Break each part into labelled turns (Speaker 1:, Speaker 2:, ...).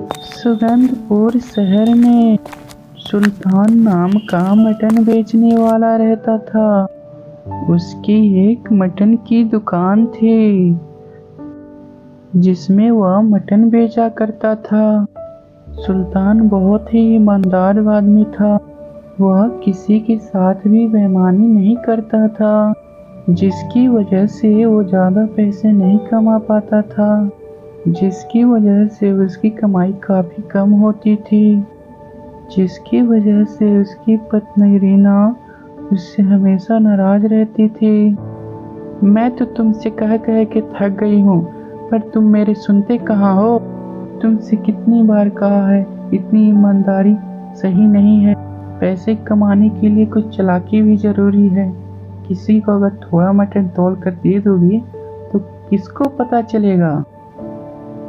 Speaker 1: सुगंधपुर शहर में सुल्तान नाम का मटन बेचने वाला रहता था। उसकी एक मटन की दुकान थी जिसमें वह मटन बेचा करता था। सुल्तान बहुत ही ईमानदार आदमी था। वह किसी के साथ भी बेईमानी नहीं करता था, जिसकी वजह से वो ज़्यादा पैसे नहीं कमा पाता था, जिसकी वजह से उसकी कमाई काफ़ी कम होती थी, जिसकी वजह से उसकी पत्नी रीना उससे हमेशा नाराज़ रहती थी। मैं तो तुमसे कह कह के थक गई हूँ, पर तुम मेरे सुनते कहाँ हो। तुमसे कितनी बार कहा है, इतनी ईमानदारी सही नहीं है। पैसे कमाने के लिए कुछ चालाकी भी ज़रूरी है। किसी को अगर थोड़ा मटन तोल कर दे दोगी तो किसको पता चलेगा।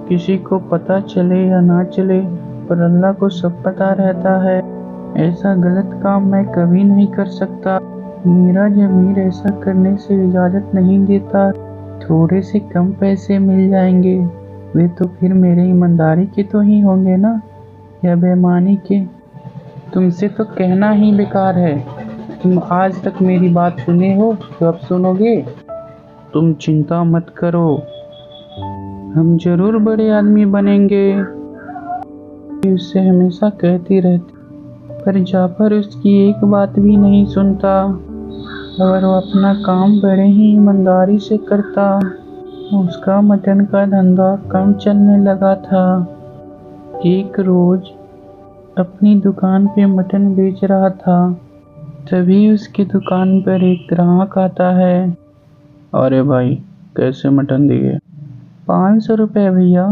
Speaker 1: किसी को पता चले या ना चले, पर अल्लाह को सब पता रहता है। ऐसा गलत काम मैं कभी नहीं कर सकता। मेरा ज़मीर ऐसा करने से इजाज़त नहीं देता। थोड़े से कम पैसे मिल जाएंगे, वे तो फिर मेरे ईमानदारी के तो ही होंगे ना, या बेईमानी के। तुमसे तो कहना ही बेकार है। तुम आज तक मेरी बात सुने हो तो अब सुनोगे। तुम चिंता मत करो, हम जरूर बड़े आदमी बनेंगे, उससे हमेशा कहती रहती। पर जाफर उसकी एक बात भी नहीं सुनता। अगर वो अपना काम बड़े ही ईमानदारी से करता। उसका मटन का धंधा कम चलने लगा था। एक रोज अपनी दुकान पे मटन बेच रहा था, तभी उसकी दुकान पर एक ग्राहक आता है। अरे भाई, कैसे मटन दिए? 500 रुपये भैया।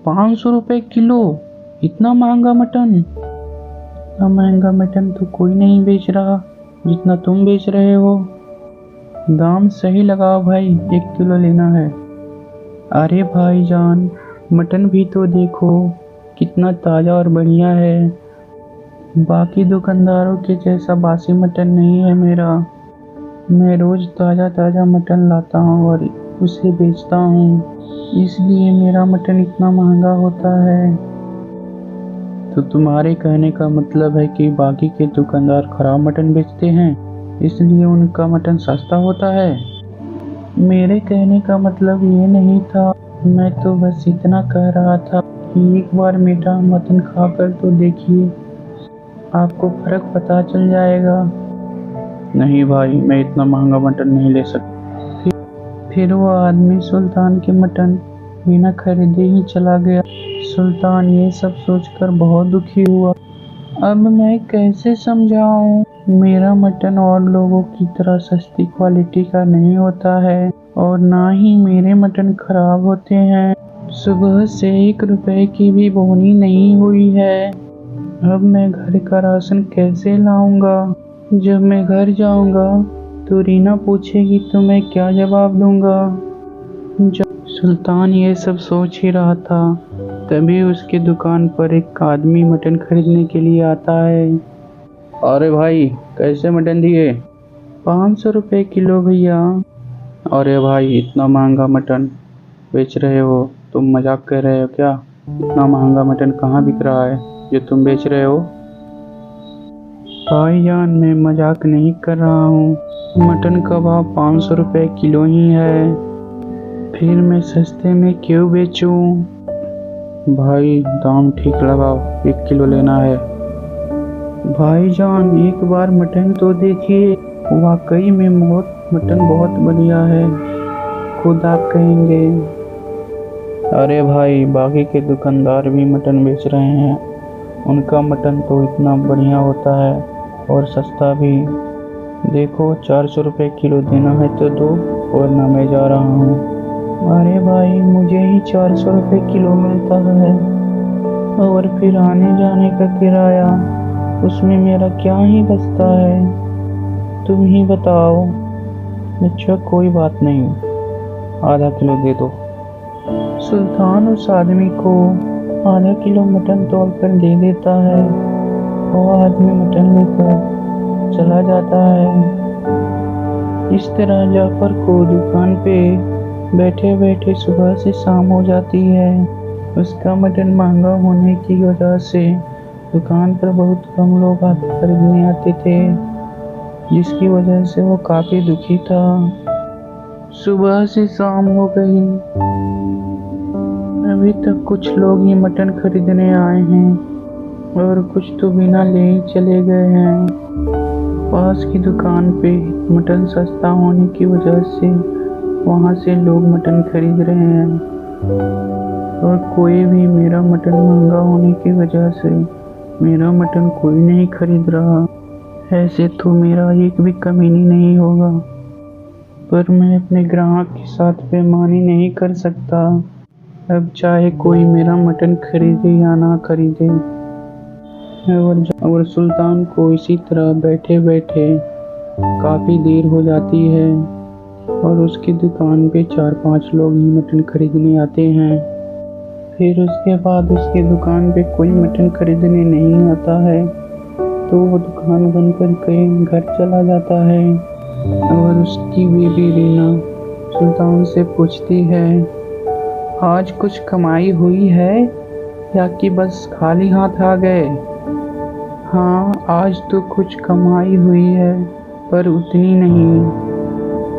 Speaker 1: 500 रुपये किलो? इतना महंगा मटन? इतना महंगा मटन तो कोई नहीं बेच रहा जितना तुम बेच रहे हो। दाम सही लगाओ भाई, 1 किलो लेना है। अरे भाईजान, मटन भी तो देखो कितना ताज़ा और बढ़िया है। बाकी दुकानदारों के जैसा बासी मटन नहीं है मेरा। मैं रोज़ ताज़ा ताज़ा मटन लाता हूँ और उसे बेचता हूँ, इसलिए मेरा मटन इतना महंगा होता है। तो तुम्हारे कहने का मतलब है कि बाकी के दुकानदार खराब मटन बेचते हैं, इसलिए उनका मटन सस्ता होता है? मेरे कहने का मतलब ये नहीं था। मैं तो बस इतना कह रहा था कि एक बार मेरा मटन खाकर तो देखिए, आपको फ़र्क पता चल जाएगा। नहीं भाई, मैं इतना महंगा मटन नहीं ले सकता। फिर वो आदमी सुल्तान के मटन बिना खरीदे ही चला गया। सुल्तान ये सब सोचकर बहुत दुखी हुआ। अब मैं कैसे समझाऊं, मेरा मटन और लोगों की तरह सस्ती क्वालिटी का नहीं होता है, और ना ही मेरे मटन खराब होते हैं। सुबह से 1 रुपए की भी बोनी नहीं हुई है। अब मैं घर का राशन कैसे लाऊंगा? जब मैं घर जाऊंगा तो रीना पूछेगी तो मैं क्या जवाब दूंगा? जब सुल्तान ये सब सोच ही रहा था, तभी उसकी दुकान पर एक आदमी मटन खरीदने के लिए आता है। अरे भाई, कैसे मटन दिए? 500 रुपये किलो भैया। अरे भाई, इतना महंगा मटन बेच रहे हो? तुम मजाक कर रहे हो क्या? इतना महंगा मटन कहाँ बिक रहा है जो तुम बेच रहे हो? भाईजान, मैं मजाक नहीं कर रहा हूँ। मटन का भाव 500 रुपये किलो ही है, फिर मैं सस्ते में क्यों बेचूं? भाई, दाम ठीक लगाओ, 1 किलो लेना है। भाईजान, एक बार मटन तो देखिए, वाकई में मटन बहुत बढ़िया है, खुद आप कहेंगे। अरे भाई, बाकी के दुकानदार भी मटन बेच रहे हैं, उनका मटन तो इतना बढ़िया होता है और सस्ता भी। देखो, 400 रुपये किलो देना है तो दो, वरना मैं जा रहा हूँ। अरे भाई, मुझे ही 400 रुपये किलो मिलता है, और फिर आने जाने का किराया, उसमें मेरा क्या ही बचता है? तुम ही बताओ। अच्छा, कोई बात नहीं, आधा किलो दे दो। सुल्तान उस आदमी को आधा किलो मटन तोल कर दे देता है। वो आदमी मटन लेकर चला जाता है। इस तरह जाफर को दुकान पे बैठे बैठे सुबह से शाम हो जाती है। उसका मटन महंगा होने की वजह से दुकान पर बहुत कम लोग खरीदने आते थे, जिसकी वजह से वो काफी दुखी था। सुबह से शाम हो गई, अभी तक कुछ लोग ही मटन खरीदने आए हैं और कुछ तो बिना ले ही चले गए हैं। पास की दुकान पे मटन सस्ता होने की वजह से वहाँ से लोग मटन खरीद रहे हैं और कोई भी मेरा मटन महंगा होने की वजह से मेरा मटन कोई नहीं खरीद रहा। ऐसे तो मेरा एक भी कमीनी नहीं होगा, पर मैं अपने ग्राहक के साथ बेईमानी नहीं कर सकता। अब चाहे कोई मेरा मटन खरीदे या ना खरीदे। और सुल्तान को इसी तरह बैठे बैठे काफ़ी देर हो जाती है और उसकी दुकान पे 4-5 लोग ही मटन खरीदने आते हैं। फिर उसके बाद उसकी दुकान पे कोई मटन खरीदने नहीं आता है तो वो दुकान बंद करके घर चला जाता है। और उसकी बीवी रीना सुल्तान से पूछती है, आज कुछ कमाई हुई है या कि बस खाली हाथ आ गए? हाँ, आज तो कुछ कमाई हुई है, पर उतनी नहीं।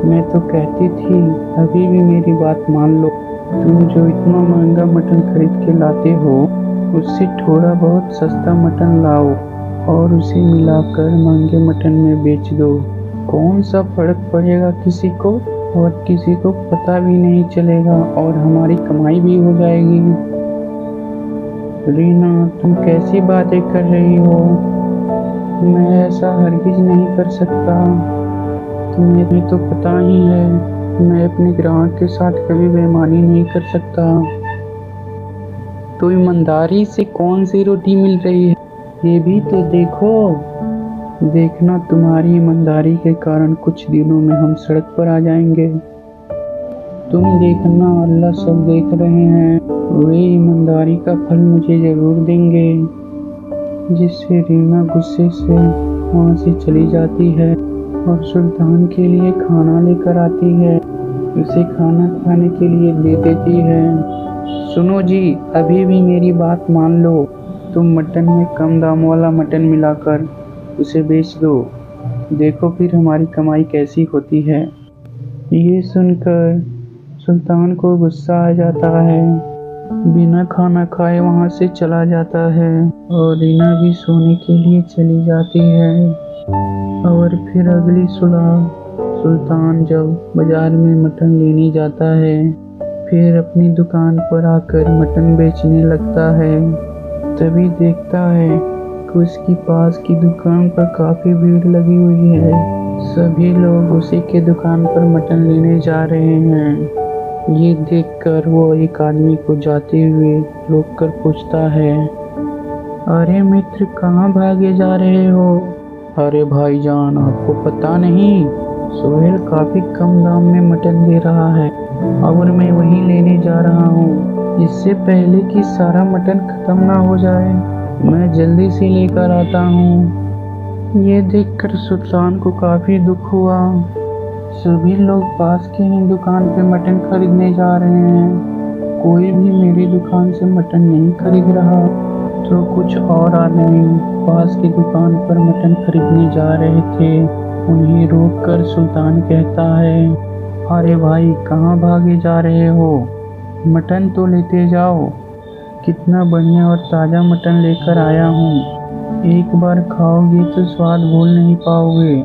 Speaker 1: मैं तो कहती थी अभी भी मेरी बात मान लो। तुम जो इतना महंगा मटन खरीद के लाते हो उससे थोड़ा बहुत सस्ता मटन लाओ और उसे मिलाकर महंगे मटन में बेच दो। कौन सा फर्क पड़ेगा किसी को, और किसी को पता भी नहीं चलेगा और हमारी कमाई भी हो जाएगी। रीना, तुम कैसी बातें कर रही हो? मैं ऐसा हरगिज नहीं कर सकता। तुम्हें तो पता ही है मैं अपने ग्राहक के साथ कभी बेईमानी नहीं कर सकता। तो ईमानदारी से कौन सी रोटी मिल रही है ये भी तो देखो। देखना, तुम्हारी ईमानदारी के कारण कुछ दिनों में हम सड़क पर आ जाएंगे। तुम देखना, अल्लाह सब देख रहे हैं, वे ईमानदारी का फल मुझे जरूर देंगे। जिससे रीना गुस्से से वहाँ से चली जाती है और सुल्तान के लिए खाना लेकर आती है, उसे खाना खाने के लिए दे देती है। सुनो जी, अभी भी मेरी बात मान लो। तुम मटन में कम दाम वाला मटन मिलाकर उसे बेच दो, देखो फिर हमारी कमाई कैसी होती है। ये सुनकर सुल्तान को गुस्सा आ जाता है, बिना खाना खाए वहाँ से चला जाता है और रीना भी सोने के लिए चली जाती है। और फिर अगली सुबह सुल्तान जब बाजार में मटन लेने जाता है, फिर अपनी दुकान पर आकर मटन बेचने लगता है, तभी देखता है कि उसकी पास की दुकान पर काफ़ी भीड़ लगी हुई है। सभी लोग उसी के दुकान पर मटन लेने जा रहे हैं। ये देखकर वो एक आदमी को जाते हुए रोककर पूछता है, अरे मित्र, कहाँ भागे जा रहे हो? अरे भाईजान, आपको पता नहीं, सोहेल काफ़ी कम दाम में मटन दे रहा है और मैं वही लेने जा रहा हूँ। इससे पहले कि सारा मटन खत्म ना हो जाए, मैं जल्दी से लेकर आता हूँ। ये देखकर सुल्तान को काफ़ी दुख हुआ। सभी लोग पास के ही दुकान पे मटन खरीदने जा रहे हैं, कोई भी मेरी दुकान से मटन नहीं खरीद रहा। तो कुछ और आदमी पास की दुकान पर मटन खरीदने जा रहे थे, उन्हें रोककर सुल्तान कहता है, अरे भाई, कहाँ भागे जा रहे हो? मटन तो लेते जाओ, कितना बढ़िया और ताज़ा मटन लेकर आया हूँ। एक बार खाओगे तो स्वाद भूल नहीं पाओगे।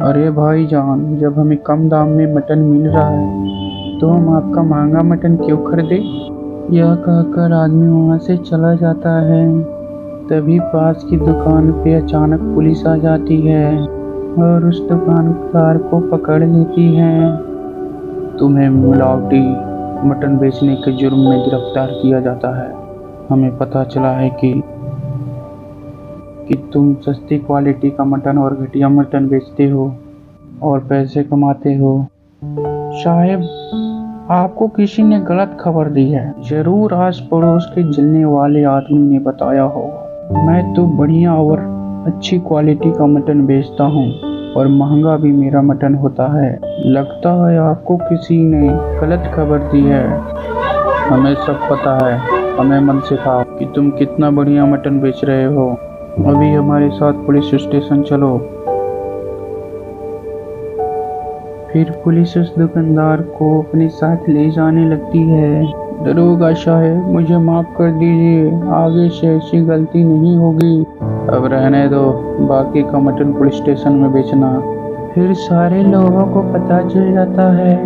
Speaker 1: अरे भाईजान, जब हमें कम दाम में मटन मिल रहा है तो हम आपका महंगा मटन क्यों खरीदे? यह कहकर आदमी वहाँ से चला जाता है। तभी पास की दुकान पे अचानक पुलिस आ जाती है और उस दुकानदार को पकड़ लेती है। तुम्हें मिलावटी मटन बेचने के जुर्म में गिरफ्तार किया जाता है। हमें पता चला है कि तुम सस्ती क्वालिटी का मटन और घटिया मटन बेचते हो और पैसे कमाते हो। साहब, आपको किसी ने गलत खबर दी है, जरूर आस पड़ोस के जलने वाले आदमी ने बताया होगा। मैं तो बढ़िया और अच्छी क्वालिटी का मटन बेचता हूँ और महंगा भी मेरा मटन होता है। लगता है आपको किसी ने गलत खबर दी है। हमें सब पता है। हमें मन सिखाओ कि तुम कितना बढ़िया मटन बेच रहे हो। अभी हमारे साथ पुलिस स्टेशन चलो। फिर पुलिस उस दुकानदार को अपने साथ ले जाने लगती है। दरोगा साहब, मुझे माफ कर दीजिए, आगे से ऐसी गलती नहीं होगी। अब रहने दो, बाकी का मटन पुलिस स्टेशन में बेचना। फिर सारे लोगों को पता चल जाता है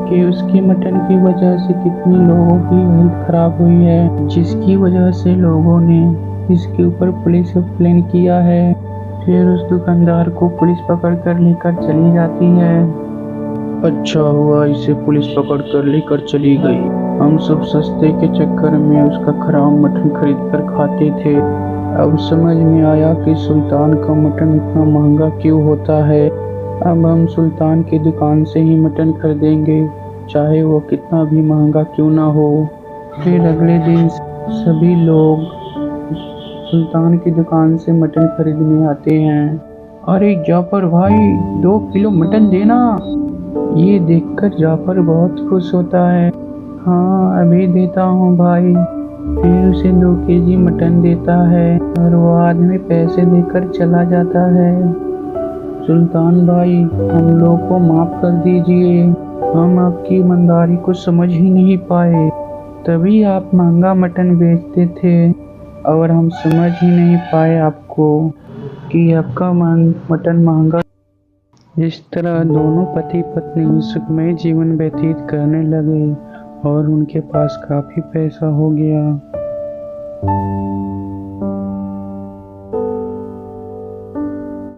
Speaker 1: कि उसकी मटन की वजह से कितनी लोगों की हेल्थ खराब हुई है, जिसकी वजह से लोगों ने इसके ऊपर पुलिस कंप्लेन किया है। फिर उस दुकानदार को पुलिस पकड़ कर लेकर चली जाती है। अच्छा हुआ इसे पुलिस पकड़ कर लेकर चली गई। हम सब सस्ते के चक्कर में उसका खराब मटन खरीद कर खाते थे। अब समझ में आया कि सुल्तान का मटन इतना महंगा क्यों होता है। अब हम सुल्तान की दुकान से ही मटन खरीदेंगे, चाहे वो कितना भी महंगा क्यों ना हो। फिर अगले दिन सभी लोग सुल्तान की दुकान से मटन खरीदने आते हैं। अरे जाफर भाई, 2 किलो मटन देना। ये देखकर जाफर बहुत खुश होता है। हाँ, अभी देता हूँ भाई। फिर उसे 2 केजी मटन देता है और वो आदमी पैसे देकर चला जाता है। सुल्तान भाई, हम लोग को माफ कर दीजिए, हम आपकी ईमानदारी को समझ ही नहीं पाए। तभी आप महंगा मटन बेचते थे और हम समझ ही नहीं पाए आपको कि आपका मटन महंगा। इस तरह दोनों पति पत्नी सुखमय जीवन व्यतीत करने लगे और उनके पास काफी पैसा हो गया।